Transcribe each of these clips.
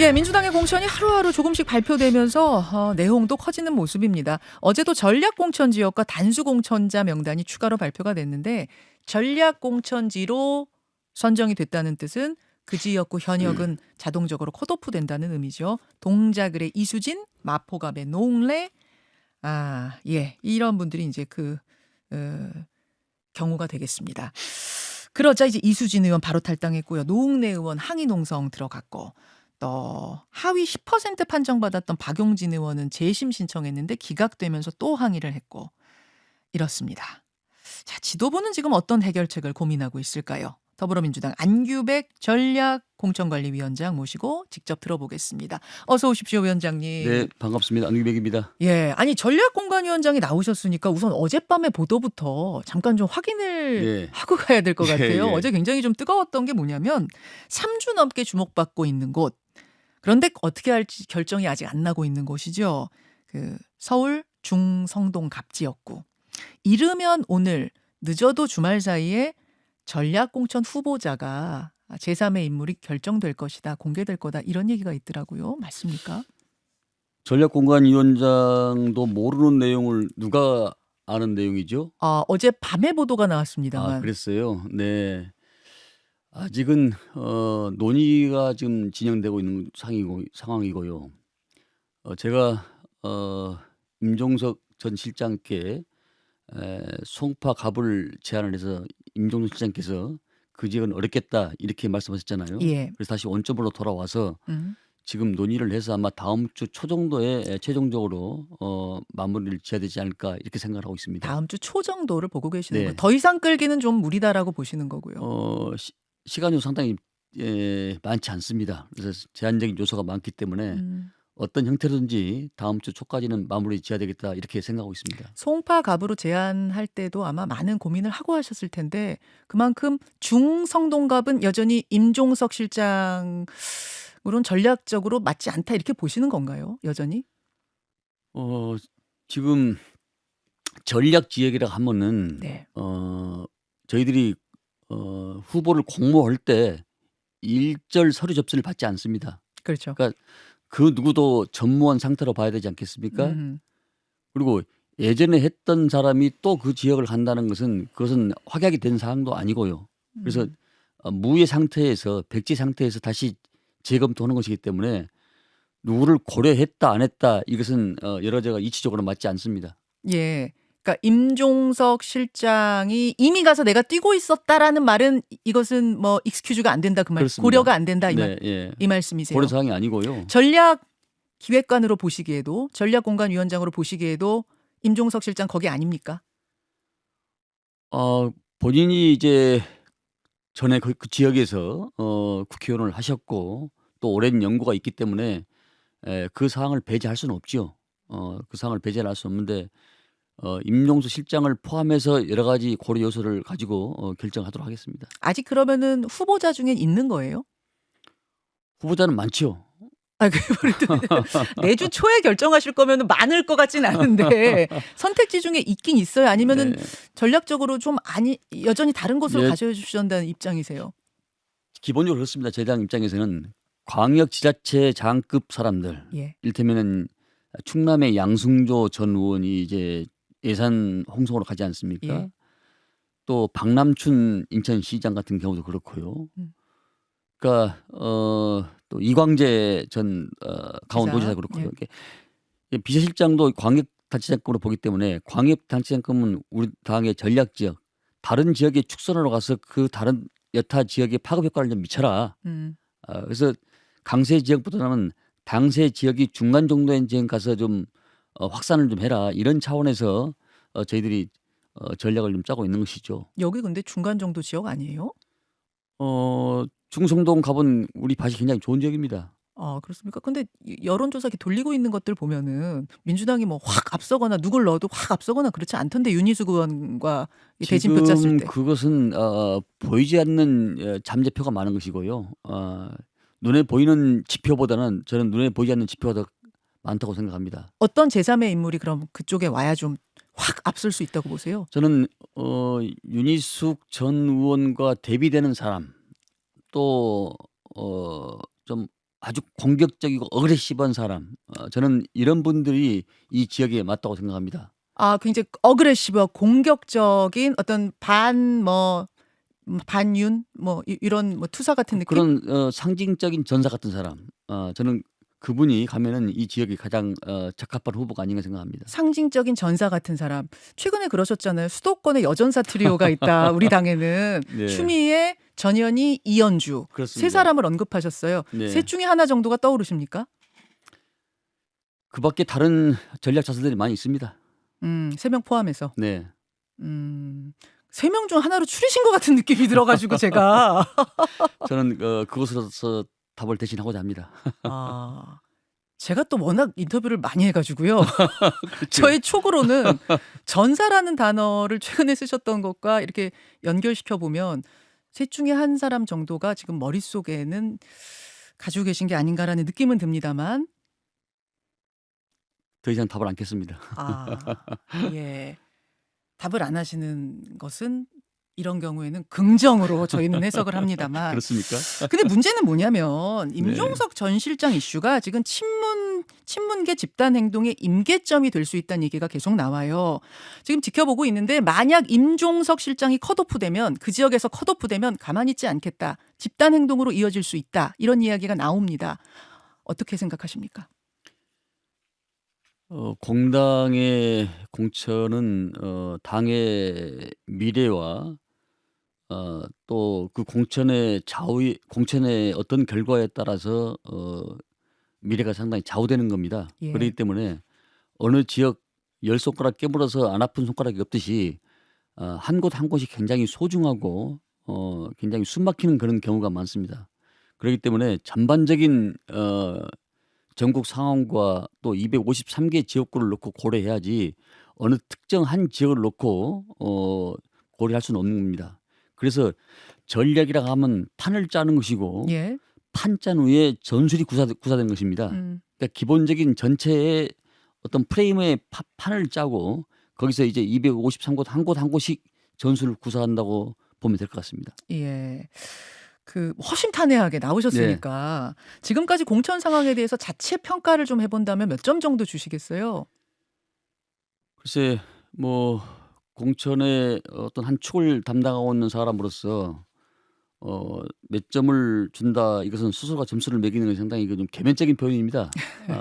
예, 민주당의 공천이 하루하루 조금씩 발표되면서 내용도 커지는 모습입니다. 어제도 전략공천 지역과 단수공천자 명단이 추가로 발표가 됐는데 전략공천지로 선정이 됐다는 뜻은 그 지역구 현역은 자동적으로 컷오프 된다는 의미죠. 동작을의 이수진, 마포갑의 노웅래, 예, 이런 분들이 이제 어, 경우가 되겠습니다. 그러자 이제 이수진 의원 바로 탈당했고요. 노웅래 의원 항의 농성 들어갔고 또 하위 10% 판정받았던 박용진 의원은 재심 신청했는데 기각되면서 또 항의를 했고 이렇습니다. 자, 지도부는 지금 어떤 해결책을 고민하고 있을까요? 더불어민주당 안규백 전략공천관리위원장 모시고 직접 들어보겠습니다. 어서 오십시오, 위원장님. 네, 반갑습니다. 안규백입니다. 예, 아니 전략공관위원장이 나오셨으니까 우선 어젯밤의 보도부터 잠깐 좀 확인을 네. 하고 가야 될 것 예, 같아요. 예. 어제 굉장히 좀 뜨거웠던 게 뭐냐면 3주 넘게 주목받고 있는 곳. 그런데 어떻게 할지 결정이 아직 안 나고 있는 곳이죠. 그 서울 중성동 갑지역구. 이르면 오늘 늦어도 주말 사이에 전략공천 후보자가 제3의 인물이 결정될 것이다, 공개될 거다 이런 얘기가 있더라고요. 맞습니까? 전략공관위원장도 모르는 내용을 누가 아는 내용이죠? 어제 밤에 보도가 나왔습니다만. 그랬어요. 네. 아직은 논의가 지금 진행되고 있는 상황이고요. 제가 임종석 전 실장께 송파 갑을 제안을 해서 임종석 실장께서 그 지역은 어렵겠다 이렇게 말씀하셨잖아요. 예. 그래서 다시 원점으로 돌아와서 음. 지금 논의를 해서 아마 다음 주 초 정도에 최종적으로 마무리를 지어야 되지 않을까 이렇게 생각을 하고 있습니다. 다음 주 초 정도를 보고 계시는 네. 거예요. 더 이상 끌기는 좀 무리다라고 보시는 거고요. 시간이 상당히 많지 않습니다. 그래서 제한적인 요소가 많기 때문에 어떤 형태로든지 다음 주 초까지는 마무리 지어야 되겠다 이렇게 생각하고 있습니다. 송파 갑으로 제안할 때도 아마 많은 고민을 하고 하셨을 텐데 그만큼 중성동갑은 여전히 임종석 실장으로는 전략적으로 맞지 않다 이렇게 보시는 건가요? 여전히? 지금 전략 지역이라 하면은 네. 저희들이 후보를 공모할 때 일절 서류 접수를 받지 않습니다. 그렇죠. 그러니까 그 누구도 전무한 상태로 봐야 되지 않겠습니까? 그리고 예전에 했던 사람이 또 그 지역을 간다는 것은 그것은 확약이 된 사항도 아니고요. 그래서 무의 상태에서 백지 상태에서 다시 재검토하는 것이기 때문에 누구를 고려했다 안 했다 이것은 여러 제가 이치적으로 맞지 않습니다. 예. 그러니까 임종석 실장이 이미 가서 내가 뛰고 있었다라는 말은 이것은 뭐 익스큐즈가 안 된다 그 말, 그렇습니다. 고려가 안 된다 네, 예. 이 말씀이세요. 고려 사항이 아니고요. 전략 기획관으로 보시기에도 전략공관위원장으로 보시기에도 임종석 실장 거기 아닙니까? 본인이 이제 전에 그 지역에서 국회의원을 하셨고 또 오랜 연구가 있기 때문에 그 사항을 배제할 수는 없죠. 그 사항을 배제할 수 없는데 임종수 실장을 포함해서 여러 가지 고려 요소를 가지고 결정하도록 하겠습니다. 아직 그러면은 후보자 중엔 있는 거예요? 후보자는 많죠. 내주 초에 결정하실 거면 많을 것 같진 않은데 선택지 중에 있긴 있어요? 아니면은 네. 전략적으로 좀 여전히 다른 곳으로 예. 가셔주신다는 입장이세요? 기본적으로 그렇습니다. 제 당 입장에서는 광역지자체 장급 사람들, 예. 이를테면은 충남의 양승조 전 의원이 이제 예산 홍성으로 가지 않습니까? 예. 또 박남춘 인천시장 같은 경우도 그렇고요. 그러니까 또 이광재 전 강원도지사 그렇고요. 예. 비서실장도 광역단체장급으로 보기 때문에 광역단체장급은 우리 당의 전략지역, 다른 지역에 축선으로 가서 그 다른 여타 지역의 파급 효과를 좀 미쳐라. 그래서 강세 지역보다는 당세 지역이 중간 정도의 지역 가서 좀 확산을 좀 해라. 이런 차원에서 저희들이 전략을 좀 짜고 있는 것이죠. 여기 근데 중간 정도 지역 아니에요? 중성동 갑은 우리 밭이 굉장히 좋은 지역입니다. 그렇습니까? 근데 여론조사 이렇게 돌리고 있는 것들 보면은 민주당이 뭐 확 앞서거나 누굴 넣어도 확 앞서거나 그렇지 않던데 윤희숙 의원과 대진표 짰을 지금 때. 그것은 보이지 않는 잠재표가 많은 것이고요. 눈에 보이는 지표보다는 저는 눈에 보이지 않는 지표가 더 많다고 생각합니다. 어떤 제3의 인물이 그럼 그쪽에 와야 좀 확 앞설 수 있다고 보세요? 저는 윤희숙 전 의원과 대비되는 사람 또 좀 아주 공격적이고 어그레시브한 사람, 저는 이런 분들이 이 지역에 맞다고 생각합니다. 아 굉장히 어그레시브 공격적인 어떤 반윤 뭐 이런 뭐 투사 같은 느낌? 그런 상징적인 전사 같은 사람, 저는 그분이 가면은 이 지역에 가장 적합한 후보가 아닌가 생각합니다. 상징적인 전사 같은 사람. 최근에 그러셨잖아요. 수도권에 여전사 트리오가 있다. 우리 당에는 네, 추미애, 전현희, 이현주 세 그렇습니다. 사람을 언급하셨어요. 셋 네, 중에 하나 정도가 떠오르십니까? 그밖에 다른 전략 자산들이 많이 있습니다. 3명 포함해서. 네, 음. 3명 중 하나로 추리신 것 같은 느낌이 들어 가지고 제가. 저는 그것으로서 답을 대신하고자 합니다. 아. 제가 또 워낙 인터뷰를 많이 해 가지고요. 그렇죠. 저의 촉으로는 전사라는 단어를 최근에 쓰셨던 것과 이렇게 연결시켜 보면 셋 중에 한 사람 정도가 지금 머릿속에는 가지고 계신 게 아닌가라는 느낌은 듭니다만 더 이상 답을 않겠습니다. 아 예. 답을 안 하시는 것은 이런 경우에는 긍정으로 저희는 해석을 합니다만 그렇습니까? 근데 문제는 뭐냐면 네. 임종석 전 실장 이슈가 지금 친문계 집단 행동의 임계점이 될 수 있다는 얘기가 계속 나와요. 지금 지켜보고 있는데 만약 임종석 실장이 컷오프되면 그 지역에서 컷오프되면 가만히 있지 않겠다. 집단 행동으로 이어질 수 있다. 이런 이야기가 나옵니다. 어떻게 생각하십니까? 공당의 공천은 당의 미래와 또 그 공천의 어떤 결과에 따라서 미래가 상당히 좌우되는 겁니다. 예. 그렇기 때문에 어느 지역 열 손가락 깨물어서 안 아픈 손가락이 없듯이 한 곳 한 곳이 굉장히 소중하고 굉장히 숨막히는 그런 경우가 많습니다. 그렇기 때문에 전반적인 전국 상황과 또 253개 지역구를 놓고 고려해야지 어느 특정 한 지역을 놓고 고려할 수는 없는 겁니다. 그래서 전략이라고 하면 판을 짜는 것이고 예. 판 짠 후에 전술이 구사되는 것입니다. 음. 그러니까 기본적인 전체의 어떤 프레임의 판을 짜고 거기서 이제 253곳 한 곳 한 곳씩 전술을 구사한다고 보면 될 것 같습니다. 예. 그 허심탄회하게 네. 나오셨으니까 지금까지 공천 상황에 대해서 자체 평가를 좀 해 본다면 몇 점 정도 주시겠어요? 글쎄 뭐 공천의 어떤 한 축을 담당하고 있는 사람으로서 몇 점을 준다 이것은 스스로가 점수를 매기는 건 상당히 그 좀 개면적인 표현입니다.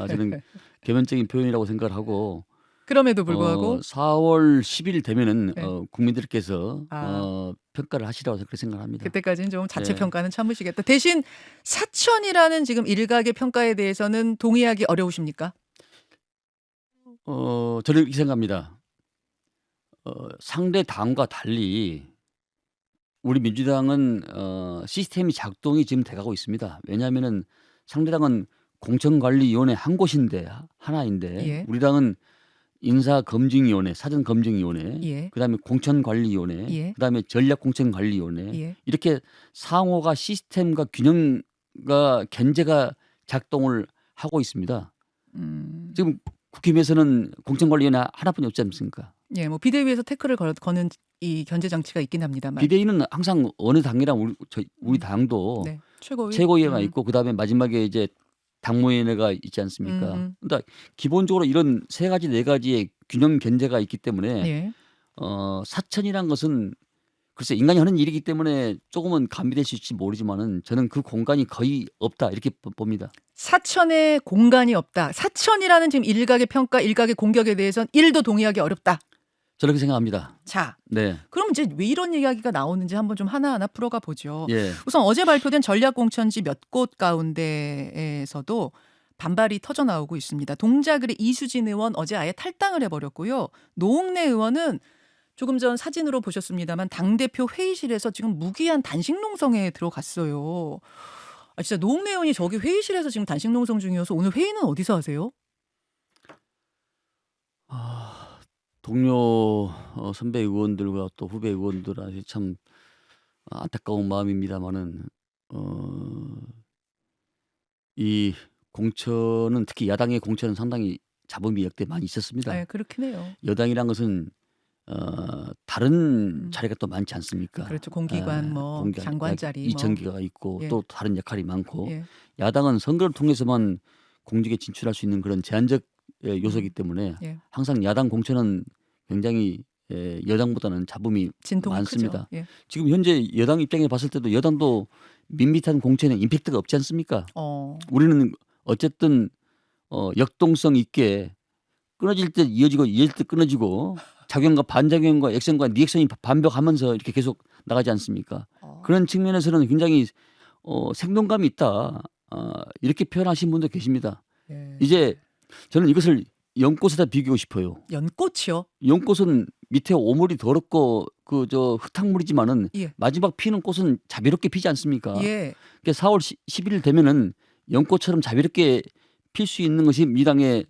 저는 개면적인 표현이라고 생각을 하고 그럼에도 불구하고 4월 10일 되면은 네. 국민들께서 아 평가를 하시라고 그렇게 생각합니다. 그때까지는 좀 자체 네. 평가는 참으시겠다. 대신 사천이라는 지금 일각의 평가에 대해서는 동의하기 어려우십니까? 저는 이렇게 생각합니다. 상대 당과 달리 우리 민주당은 시스템이 작동이 지금 돼 가고 있습니다. 왜냐하면은 상대당은 공천관리위원회 한 곳인데 하나인데 예. 우리 당은 인사검증위원회, 사전검증위원회, 예. 그다음에 공천관리위원회, 예. 그다음에 전략공천관리위원회 예. 이렇게 상호가 시스템과 균형과 견제가 작동을 하고 있습니다. 음. 지금 국힘에서는 공천관리위원회 하나뿐이 없지 않습니까? 예. 뭐 비대위에서 태클을 거는 이 견제 장치가 있긴 합니다만. 비대위는 항상 어느 당이랑 우리 음. 당도 네. 최고위. 최고위원회가 있고 그다음에 마지막에 이제 당무위원회가 있지 않습니까? 음음. 그러니까 기본적으로 이런 세 가지 네 가지의 균형 견제가 있기 때문에 예. 사천이란 것은 글쎄 인간이 하는 일이기 때문에 조금은 가미될 수 있을지 모르지만은 저는 그 공간이 거의 없다 이렇게 봅니다. 사천에 공간이 없다. 사천이라는 지금 일각의 평가, 일각의 공격에 대해선 1도 동의하기 어렵다. 저렇게 생각합니다. 자, 네. 그럼 이제 왜 이런 이야기가 나오는지 한번 좀 하나하나 풀어가 보죠. 예. 우선 어제 발표된 전략공천지 몇 곳 가운데에서도 반발이 터져 나오고 있습니다. 동작을의 이수진 의원 어제 아예 탈당을 해버렸고요. 노웅래 의원은 조금 전 사진으로 보셨습니다만 당대표 회의실에서 지금 무기한 단식 농성에 들어갔어요. 아, 진짜 노웅래 의원이 저기 회의실에서 지금 단식 농성 중이어서 오늘 회의는 어디서 하세요? 동료 선배 의원들과 또 후배 의원들한테 참 안타까운 마음입니다마는 이 공천은 특히 야당의 공천은 상당히 잡음이 역대 많이 있었습니다. 네, 그렇긴 해요. 여당이란 것은 다른 음. 자리가 또 많지 않습니까? 그렇죠. 공기관 뭐 공기관 약 장관 자리 뭐 2,000개가 있고 예. 또 다른 역할이 많고 예. 야당은 선거를 통해서만 공직에 진출할 수 있는 그런 제한적 요소이기 때문에 예. 항상 야당 공천은 굉장히 여당보다는 잡음이 진통이 크죠. 많습니다. 예. 지금 현재 여당 입장에 봤을 때도 여당도 밋밋한 공천에 임팩트가 없지 않습니까? 우리는 어쨌든 역동성 있게 끊어질 때 이어지고 이어질 때 끊어지고 작용과 반작용과 액션과 리액션이 반복하면서 이렇게 계속 나가지 않습니까? 그런 측면에서는 굉장히 생동감이 있다. 이렇게 표현하신 분도 계십니다. 예. 이제 저는 이것을 연꽃에다 비교하고 싶어요. 연꽃이요? 연꽃은 밑에 오물이 더럽고 그 저 흙탕물이지만은 예. 마지막 피는 꽃은 자비롭게 피지 않습니까? 예. 그러니까 4월 11일 되면은 연꽃처럼 자비롭게 필 수 있는 것이 민주당의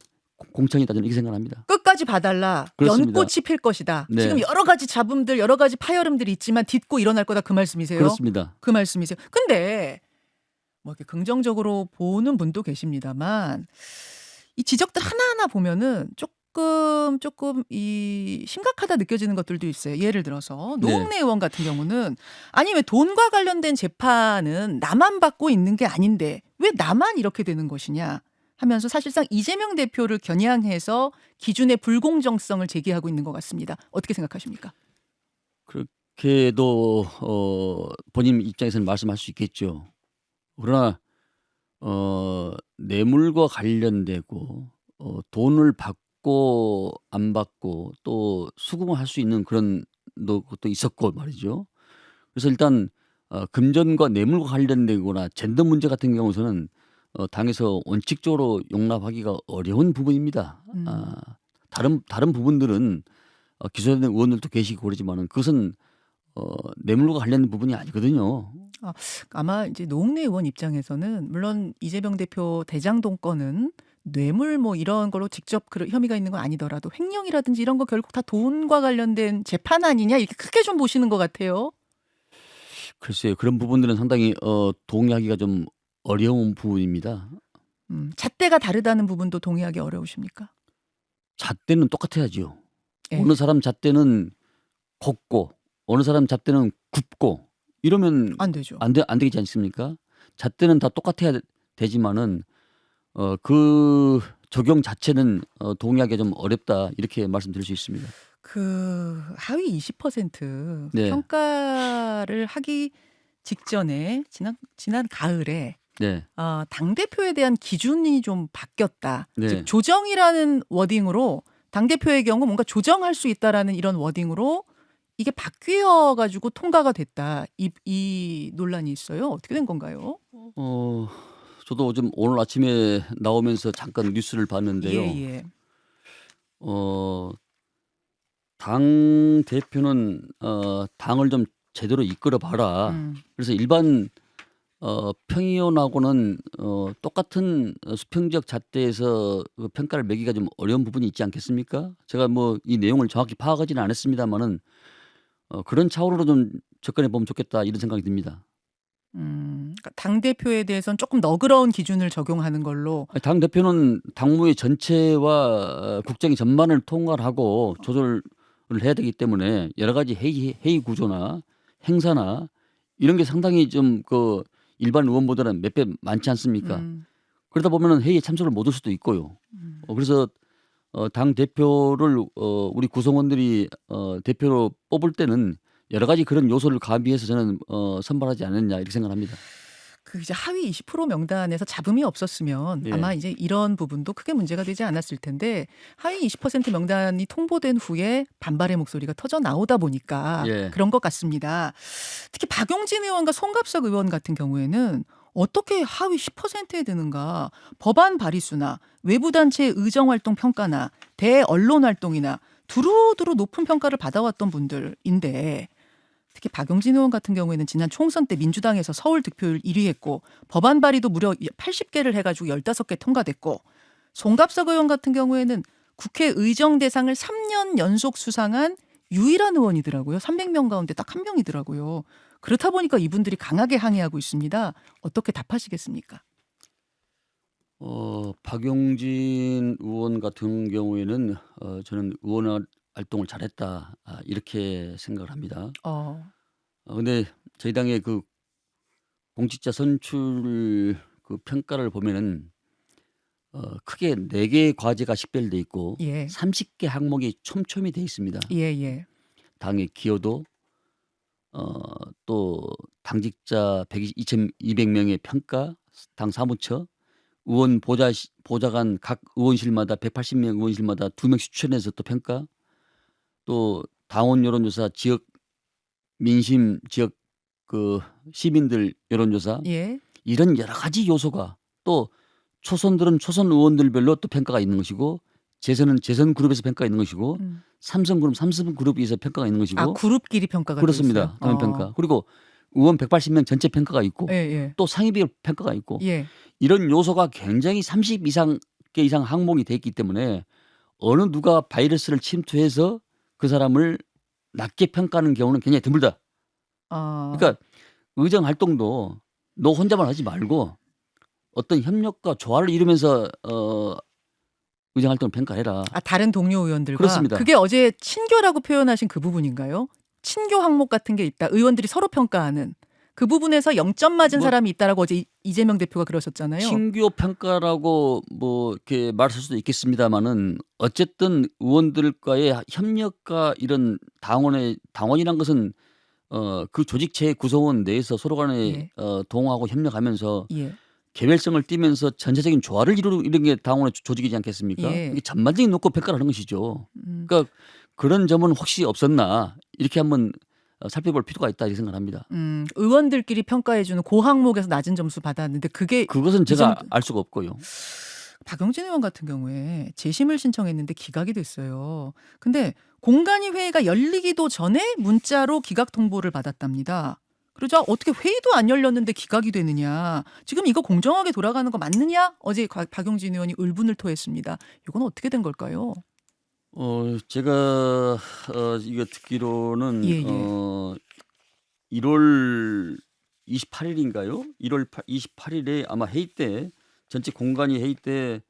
공천이다 저는 이렇게 생각합니다. 끝까지 봐달라. 그렇습니다. 연꽃이 필 것이다. 네. 지금 여러 가지 잡음들, 여러 가지 파열음들이 있지만 딛고 일어날 거다 그 말씀이세요? 그렇습니다. 그 말씀이세요. 근데 뭐 이렇게 긍정적으로 보는 분도 계십니다만 이 지적들 하나하나 보면은 조금 이 심각하다 느껴지는 것들도 있어요. 예를 들어서 노웅래 의원 같은 경우는 아니 왜 돈과 관련된 재판은 나만 받고 있는 게 아닌데 왜 나만 이렇게 되는 것이냐 하면서 사실상 이재명 대표를 겨냥해서 기준의 불공정성을 제기하고 있는 것 같습니다. 어떻게 생각하십니까? 그렇게도 본인 입장에서는 말씀할 수 있겠죠. 그러나 뇌물과 관련되고 돈을 받고 안 받고 또 수긍할 수 있는 그런 것도 있었고 말이죠. 그래서 일단 금전과 뇌물과 관련되거나 젠더 문제 같은 경우서는 당에서 원칙적으로 용납하기가 어려운 부분입니다. 다른 부분들은 기소된 의원들도 계시고 그러지만은 그것은 뇌물과 관련된 부분이 아니거든요. 아마 이제 노웅래 의원 입장에서는 물론 이재명 대표 대장동 건은 뇌물 뭐 이런 걸로 직접 혐의가 있는 건 아니더라도 횡령이라든지 이런 거 결국 다 돈과 관련된 재판 아니냐 이렇게 크게 좀 보시는 것 같아요. 글쎄요. 그런 부분들은 상당히 동의하기가 좀 어려운 부분입니다. 잣대가 다르다는 부분도 동의하기 어려우십니까? 잣대는 똑같아야죠. 예. 어느 사람 잣대는 곱고 어느 사람 잣대는 굽고 이러면 안 되죠. 안 되지 않습니까? 잣대는 다 똑같아야 되지만은 그 적용 자체는 동의하기가 좀 어렵다 이렇게 말씀드릴 수 있습니다. 그 하위 20% 네. 평가를 하기 직전에 지난 가을에 네. 당대표에 대한 기준이 좀 바뀌었다. 네. 즉 조정이라는 워딩으로 당대표의 경우 뭔가 조정할 수 있다라는 이런 워딩으로 이게 바뀌어 가지고 통과가 됐다. 이 논란이 있어요. 어떻게 된 건가요? 저도 좀 오늘 아침에 나오면서 잠깐 뉴스를 봤는데요. 예. 당 대표는 당을 좀 제대로 이끌어 봐라. 그래서 일반 평의원하고는 똑같은 수평적 잣대에서 그 평가를 매기가 좀 어려운 부분이 있지 않겠습니까? 제가 뭐 이 내용을 정확히 파악하지는 않았습니다만은 그런 차원으로 좀 접근해 보면 좋겠다 이런 생각이 듭니다. 그러니까 당대표에 대해서는 조금 너그러운 기준을 적용하는 걸로. 당 대표는 당무의 전체와 국정의 전반을 통괄하고 조절을 해야 되기 때문에 여러 가지 회의 구조나 행사나 이런 게 상당히 좀 그 일반 의원보다는 몇 배 많지 않습니까? 그러다 보면은 회의에 참석을 못 할 수도 있고요. 그래서 당 대표를 우리 구성원들이 대표로 뽑을 때는 여러 가지 그런 요소를 가미해서 저는 선발하지 않았냐 이렇게 생각합니다. 그 이제 하위 20% 명단에서 잡음이 없었으면 예. 아마 이제 이런 부분도 크게 문제가 되지 않았을 텐데 하위 20% 명단이 통보된 후에 반발의 목소리가 터져 나오다 보니까 예. 그런 것 같습니다. 특히 박용진 의원과 송갑석 의원 같은 경우에는 어떻게 하위 10%에 드는가? 법안 발의수나 외부 단체의 의정 활동 평가나 대언론 활동이나 두루두루 높은 평가를 받아왔던 분들인데 특히 박용진 의원 같은 경우에는 지난 총선 때 민주당에서 서울 득표율 1위 했고 법안 발의도 무려 80개를 해가지고 15개 통과됐고 송갑석 의원 같은 경우에는 국회 의정 대상을 3년 연속 수상한 유일한 의원이더라고요. 300명 가운데 딱 한 명이더라고요. 그렇다 보니까 이분들이 강하게 항의하고 있습니다. 어떻게 답하시겠습니까? 박용진 의원 같은 경우에는 저는 활동을 잘했다. 이렇게 생각을 합니다. 어. 근데 저희 당의 그 공직자 선출 그 평가를 보면은 크게 4개의 과제가 식별돼 있고 예. 30개 항목이 촘촘히 돼 있습니다. 예예. 당의 기여도 또 당직자 2,200명의 평가, 당 사무처, 의원 보좌관 각 의원실마다 180명 의원실마다 2명씩 추천해서 또 평가, 또 당원 여론조사, 지역 민심, 지역 그 시민들 여론조사, 예. 이런 여러 가지 요소가, 또 초선들은 초선 의원들별로 또 평가가 있는 것이고, 재선은 재선 그룹에서 평가가 있는 것이고, 음. 삼선 그룹에서 평가가 있는 것이고. 그룹끼리 평가가 돼 그렇습니다. 있어요? 당원 평가. 그리고 의원 180명 전체 평가가 있고, 예예. 또 상임위별 평가가 있고, 예. 이런 요소가 굉장히 30개 이상 항목이 돼 있기 때문에 어느 누가 바이러스를 침투해서 그 사람을 낮게 평가하는 경우는 굉장히 드물다. 그러니까 의정 활동도 너 혼자만 하지 말고 어떤 협력과 조화를 이루면서 의정 활동을 평가해라. 다른 동료 의원들과. 그렇습니다. 그게 어제 친교라고 표현하신 그 부분인가요? 친교 항목 같은 게 있다. 의원들이 서로 평가하는. 그 부분에서 0점 맞은 사람이 있다라고 어제 이재명 대표가 그러셨잖아요. 친교 평가라고 뭐 이렇게 말할 수도 있겠습니다만은, 어쨌든 의원들과의 협력과 이런 당원이란 것은 그 조직체 구성원 내에서 서로 간에 동하고 협력하면서 예. 개별성을 띠면서 전체적인 조화를 이루는 게 당원의 조직이지 않겠습니까? 예. 이게 전반적인 놓고 평가를 하는 것이죠. 그러니까 그런 점은 혹시 없었나, 이렇게 한번 살펴볼 필요가 있다, 이렇게 생각합니다. 의원들끼리 평가해주는 그 항목에서 낮은 점수 받았는데 그것은 제가 알 수가 없고요. 박영진 의원 같은 경우에 재심을 신청했는데 기각이 됐어요. 근데 공간위 회의가 열리기도 전에 문자로 기각 통보를 받았답니다. 그러자 어떻게 회의도 안 열렸는데 기각이 되느냐. 지금 이거 공정하게 돌아가는 거 맞느냐? 어제 박영진 의원이 울분을 토했습니다. 이건 어떻게 된 걸까요? 제가 이거 듣기로는 예. 1월 28일인가요? 1월 28일에 아마 회의 때, 전체 공간위 회의 때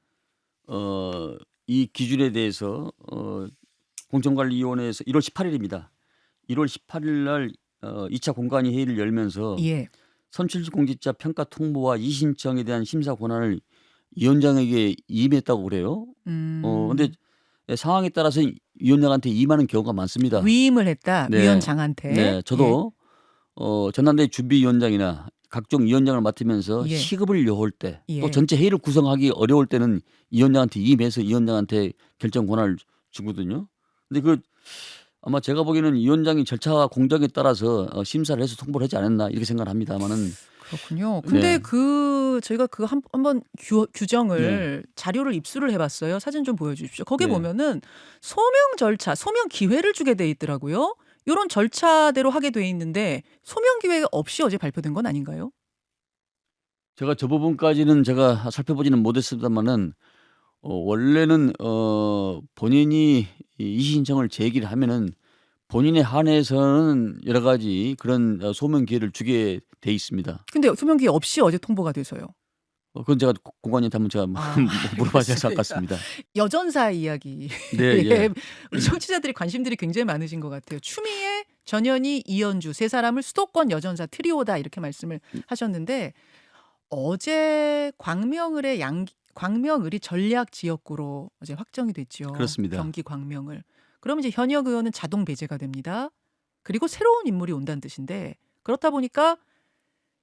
이 기준에 대해서 공정관리위원회에서 1월 18일입니다. 1월 18일 날 2차 공간위 회의를 열면서 예. 선출직 공직자 평가 통보와 이의신청에 대한 심사 권한을 위원장에게 위임했다고 그래요. 근데 상황에 따라서 위원장한테 위임하는 경우가 많습니다. 위임을 했다. 네. 위원장한테. 네, 저도 전남대 준비위원장이나 각종 위원장을 맡으면서 예. 시급을 요할 때, 예. 또 전체 회의를 구성하기 어려울 때는 위원장한테 위임해서 위원장한테 결정 권한을 주거든요. 근데 아마 제가 보기에는 위원장이 절차와 공정에 따라서 심사를 해서 통보를 하지 않았나, 이렇게 생각을 합니다만은. 그렇군요. 근데 네. 저희가 한번 규정을 자료를 입수를 해봤어요. 사진 좀 보여주십시오. 거기 네. 보면은 소명 절차, 소명 기회를 주게 돼 있더라고요. 이런 절차대로 하게 돼 있는데 소명 기회 없이 어제 발표된 건 아닌가요? 제가 저 부분까지는 제가 살펴보지는 못했습니다만은, 원래는 본인이 이의 신청을 제기를 하면은 본인에 한해서는 여러 가지 그런 소명 기회를 주게 돼 있습니다. 근데 소명 기회 없이 어제 통보가 돼서요. 그건 제가 공관위한테 한번 제가 물어봐야 될 것 같습니다. 여전사 이야기. 네, 예. 우리 청취자들이 관심들이 굉장히 많으신 것 같아요. 추미애, 전현희, 이현주 세 사람을 수도권 여전사 트리오다 이렇게 말씀을 하셨는데, 어제 광명을이 전략 지역구로 어제 확정이 됐죠. 그렇습니다. 경기 광명을. 그러면 이제 현역 의원은 자동 배제가 됩니다. 그리고 새로운 인물이 온다는 뜻인데, 그렇다 보니까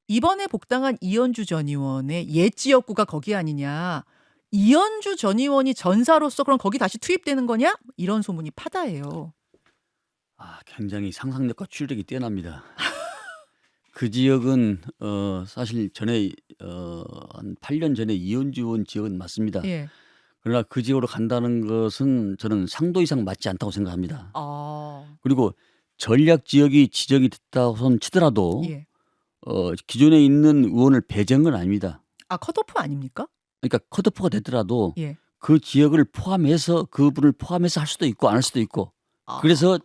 이번에 복당한 이현주 전 의원의 옛 지역구가 거기 아니냐. 이현주 전 의원이 전사로서 그럼 거기 다시 투입되는 거냐? 이런 소문이 파다해요. 굉장히 상상력과 추리력이 뛰어납니다. 그 지역은 사실 전에 한 8년 전에 이현주 의원 지역은 맞습니다. 예. 그러나 그 지역으로 간다는 것은 저는 상도 이상 맞지 않다고 생각합니다. 그리고 전략 지역이 지정이 됐다고 치더라도 예. 기존에 있는 의원을 배제한 건 아닙니다. 컷오프 아닙니까? 그러니까 컷오프가 됐더라도 예. 그 지역을 포함해서, 그분을 포함해서 할 수도 있고 안 할 수도 있고. 그래서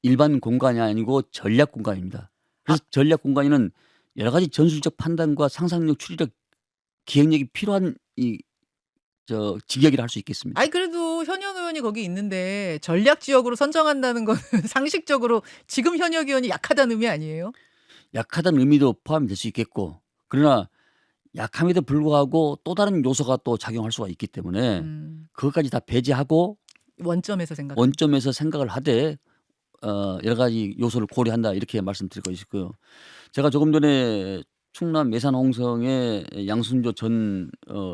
일반 공간이 아니고 전략 공간입니다. 그래서 전략 공간에는 여러 가지 전술적 판단과 상상력, 추리력, 기획력이 필요한 이 직역이라 할 수 있겠습니다. 아이 그래도 현역 의원이 거기 있는데 전략 지역으로 선정한다는 거는 상식적으로 지금 현역 의원이 약하다는 의미 아니에요? 약하다는 의미도 포함이 될 수 있겠고, 그러나 약함에도 불구하고 또 다른 요소가 또 작용할 수가 있기 때문에 음. 그것까지 다 배제하고 원점에서 생각. 원점에서 생각을 하되 여러 가지 요소를 고려한다, 이렇게 말씀드리고 있고요. 제가 조금 전에 충남 예산 홍성의 양순조 전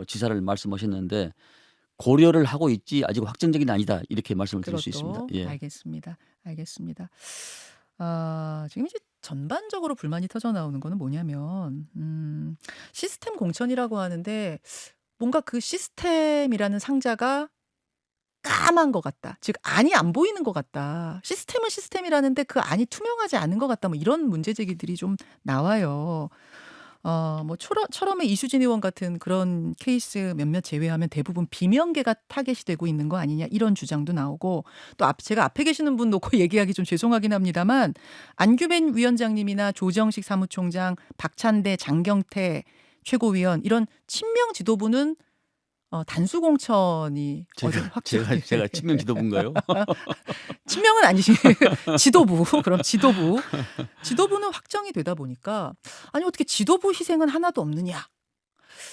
지사를 말씀하셨는데 고려를 하고 있지 아직 확정적인 아니다, 이렇게 말씀을 드릴 수 있습니다. 그것도 예. 알겠습니다. 알겠습니다. 지금 이제 전반적으로 불만이 터져 나오는 거는 뭐냐면 시스템 공천이라고 하는데 뭔가 그 시스템이라는 상자가 까만 것 같다. 즉 안이 안 보이는 것 같다. 시스템은 시스템이라는데 그 안이 투명하지 않은 것 같다. 뭐 이런 문제 제기들이 좀 나와요. 뭐 철험의 이수진 의원 같은 그런 케이스 몇몇 제외하면 대부분 비명계가 타겟이 되고 있는 거 아니냐, 이런 주장도 나오고, 또 제가 앞에 계시는 분 놓고 얘기하기 좀 죄송하긴 합니다만 안규벤 위원장님이나 조정식 사무총장, 박찬대, 장경태 최고위원, 이런 친명 지도부는 단수 공천이 어제 확정. 제가 친명 지도부인가요? 친명은 아니시 지도부. 그럼 지도부는 확정이 되다 보니까 아니 어떻게 지도부 희생은 하나도 없느냐,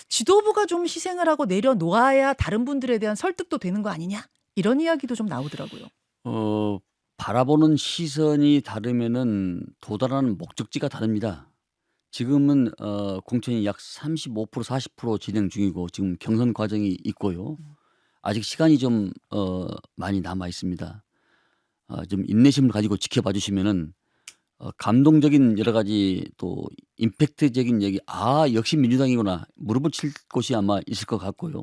지도부가 좀 희생을 하고 내려놓아야 다른 분들에 대한 설득도 되는 거 아니냐, 이런 이야기도 좀 나오더라고요. 바라보는 시선이 다르면은 도달하는 목적지가 다릅니다. 지금은 공천이 약 35% 40% 진행 중이고 지금 경선 과정이 있고요. 아직 시간이 좀 많이 남아 있습니다. 좀 인내심을 가지고 지켜봐 주시면은 감동적인 여러 가지 또 임팩트적인 얘기, '아 역시 민주당이구나.' 무릎을 칠 곳이 아마 있을 것 같고요.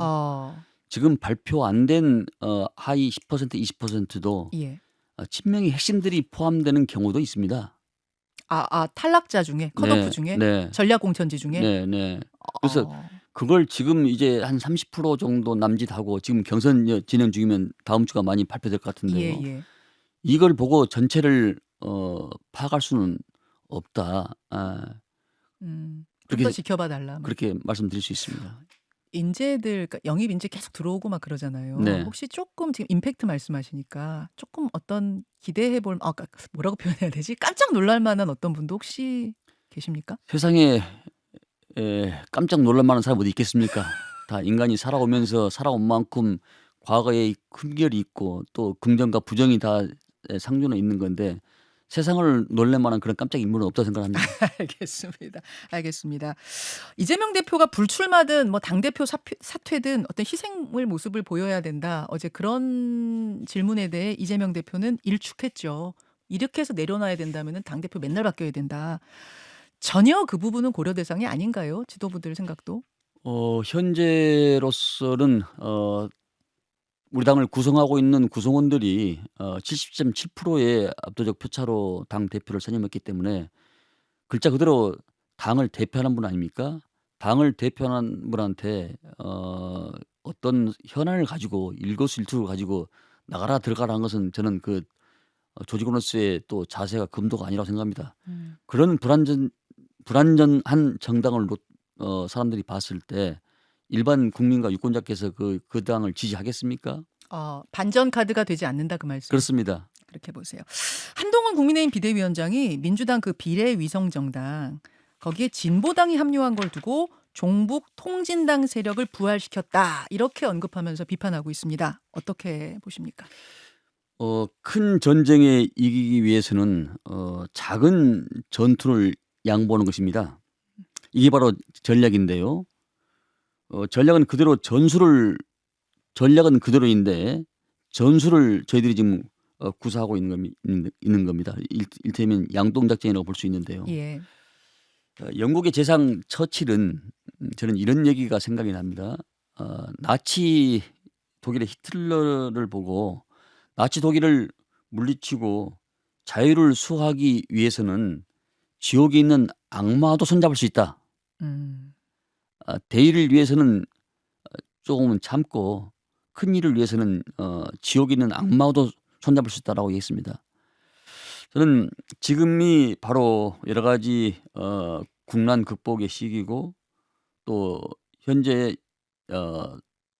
지금 발표 안 된 하위 10% 20%도 예. 친명의 핵심들이 포함되는 경우도 있습니다. 탈락자 중에, 컷오프 네. 중에, 네. 전략 공천지 중에. 네네. 그래서 어. 그걸 지금 이제 한 30% 정도 남짓하고 지금 경선 진행 중이면 다음 주가 많이 발표될 것 같은데요. 예. 이걸 보고 전체를 파악할 수는 없다. 좀 그렇게 더 지켜봐 달라. 뭐. 그렇게 말씀드릴 수 있습니다. 인재들, 그러니까 영입 인재 계속 들어오고 막 그러잖아요. 네. 혹시 조금 지금 임팩트 말씀하시니까 조금 어떤 기대해 볼, 뭐라고 표현해야 되지? 깜짝 놀랄 만한 어떤 분도 혹시 계십니까? 세상에 깜짝 놀랄 만한 사람이 어디 있겠습니까? 다 인간이 살아오면서 살아온 만큼 과거에 흠결이 있고 또 긍정과 부정이 다 상존해 있는 건데 세상을 놀랄 만한 그런 깜짝 인물은 없다고 생각합니다. 알겠습니다. 이재명 대표가 불출마든 뭐 당대표 사퇴든 어떤 희생의 모습을 보여야 된다. 어제 그런 질문에 대해 이재명 대표는 일축했죠. 이렇게 해서 내려놔야 된다면 당대표 맨날 바뀌어야 된다. 전혀 그 부분은 고려 대상이 아닌가요? 지도부들 생각도. 현재로서는 우리 당을 구성하고 있는 구성원들이 70.7%의 압도적 표차로 당 대표를 선임했기 때문에 글자 그대로 당을 대표하는 분 아닙니까? 당을 대표하는 분한테 어떤 현안을 가지고 일거수일투를 가지고 나가라 들어가라는 것은 저는 그 조직원으로서의 또 자세가 금도가 아니라고 생각합니다. 그런 불완전한 정당을 사람들이 봤을 때 일반 국민과 유권자께서 그 당을 지지하겠습니까? 반전 카드가 되지 않는다, 그 말씀. 그렇습니다. 그렇게 보세요. 한동훈 국민의힘 비대위원장이 민주당 그 비례위성정당 거기에 진보당이 합류한 걸 두고 종북 통진당 세력을 부활시켰다, 이렇게 언급하면서 비판하고 있습니다. 어떻게 보십니까? 큰 전쟁에 이기기 위해서는 작은 전투를 양보하는 것입니다. 이게 바로 전략인데요. 전략은 그대로인데 전술을 저희들이 지금 구사하고 있는 겁니다. 일테면 양동작전이라고 볼 수 있는데요. 예. 영국의 재상 처칠은 저는 이런 얘기가 생각이 납니다. 나치 독일의 히틀러를 보고 나치 독일을 물리치고 자유를 수호하기 위해서는 지옥에 있는 악마도 손잡을 수 있다. 대의를 위해서는 조금은 참고 큰 일을 위해서는 지옥에 있는 악마도 손잡을 수 있다라고 얘기했습니다. 저는 지금이 바로 여러 가지 국난 극복의 시기고 또 현재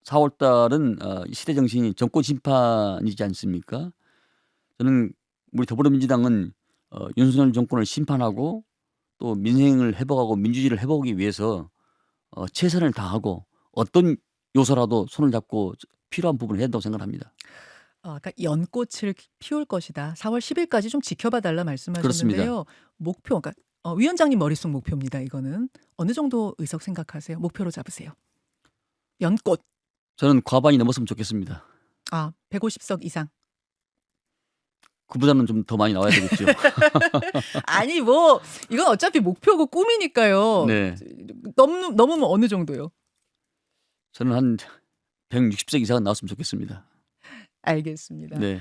4월 달은 시대 정신이 정권 심판이지 않습니까? 저는 우리 더불어민주당은 윤석열 정권을 심판하고 또 민생을 회복하고 민주주의를 회복하기 위해서 최선을 다하고 어떤 요소라도 손을 잡고 필요한 부분을 해야 된다고 생각합니다. 그러니까 연꽃을 피울 것이다. 4월 10일까지 좀 지켜봐 달라 그렇습니다. 말씀하셨는데요. 목표, 그러니까 위원장님 머릿속 목표입니다. 이거는 어느 정도 의석 생각하세요? 목표로 잡으세요. 연꽃. 저는 과반이 넘었으면 좋겠습니다. 150석 이상. 그보다는 좀 더 많이 나와야 되겠죠. 아니 뭐 이건 어차피 목표고 꿈이니까요. 네. 넘으면 어느 정도요? 저는 한 160석 이상은 나왔으면 좋겠습니다. 알겠습니다. 네.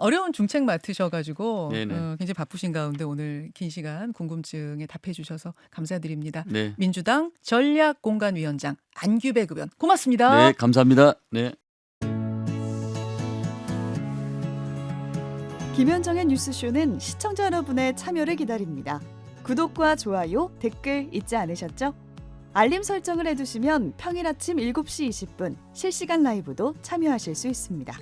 어려운 중책 맡으셔가지고 네네. 굉장히 바쁘신 가운데 오늘 긴 시간 궁금증에 답해 주셔서 감사드립니다. 네. 민주당 전략공간위원장 안규백 의원 고맙습니다. 네, 감사합니다. 네. 김현정의 뉴스쇼는 시청자 여러분의 참여를 기다립니다. 구독과 좋아요, 댓글 잊지 않으셨죠? 알림 설정을 해두시면 평일 아침 7시 20분 실시간 라이브도 참여하실 수 있습니다.